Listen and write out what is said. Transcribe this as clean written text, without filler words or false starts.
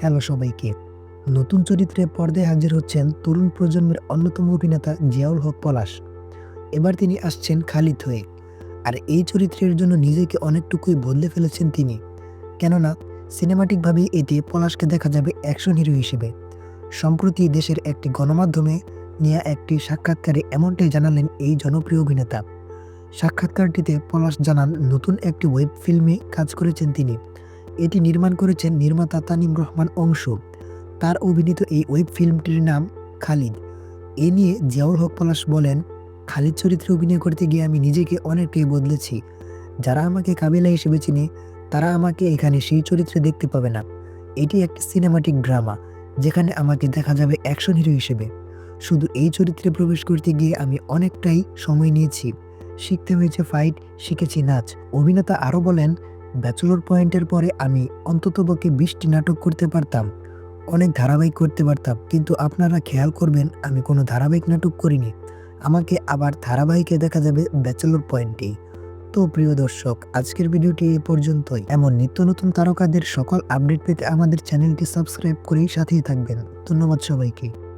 Hello সবাইকে। নতুন চরিত্রে পর্দায় হাজির হচ্ছেন তরুণ প্রজন্মের অন্যতম অভিনেতা জিয়াউল হক পলাশ। এবার তিনি আসছেন খালিদ হয়ে। আর এই চরিত্রের জন্য নিজেকে অনেকটুকুই বদলে ফেলেছেন তিনি। কেননা সিনেমাটিকভাবেই এতে পলাশকে দেখা যাবে অ্যাকশন হিরো হিসেবে। সম্প্রতি দেশের একটি গণমাধ্যমে নেয়া একটি সাক্ষাৎকারে এমনটাই জানালেন এই জনপ্রিয় অভিনেতা। সাক্ষাৎকারটিতে পলাশ জানান নতুন একটি ওয়েব ফিল্মে কাজ করেছেন তিনি। এটি নির্মাণ করেছেন নির্মাতা তানিম রহমান অংশু। তার অভিনীত এই ওয়েব ফিল্মটির নাম খালিদ। এ নিয়ে জিয়াউল হক পলাশ বলেন, "খালিদ চরিত্রে অভিনয় করতে গিয়ে আমি নিজেকে অনেকটাই বদলেছি। যারা আমাকে কাবিলা হিসেবে চিনে, তারা আমাকে এখানে সেই চরিত্রে দেখতে পাবে না। এটি একটি সিনেমাটিক ড্রামা, যেখানে আমাকে দেখা যাবে অ্যাকশন হিরো হিসেবে। শুধু এই চরিত্রে প্রবেশ করতে গিয়ে আমি অনেকটাই সময় নিয়েছি। শিখতে হয়েছে ফাইট, শিখেছি নাচ।" অভিনেতা আরও বলেন, "ব্যাচেলর পয়েন্টের পরে আমি অন্ততপক্ষে ২০টি নাটক করতে পারতাম। অনেক ধারাবাহিক করতে পারতাম। কিন্তু আপনারা খেয়াল করবেন আমি কোনো ধারাবাহিক নাটক করিনি। আমাকে আবার ধারাবাহিকে দেখা যাবে ব্যাচেলর পয়েন্টেই।" তো প্রিয় দর্শক, আজকের ভিডিওটি এই পর্যন্তই। এমন নিত্য নতুন তারকাদের সকল আপডেট পেতে আমাদের চ্যানেলটি সাবস্ক্রাইব করেই সাথেই থাকবেন। ধন্যবাদ সবাইকে।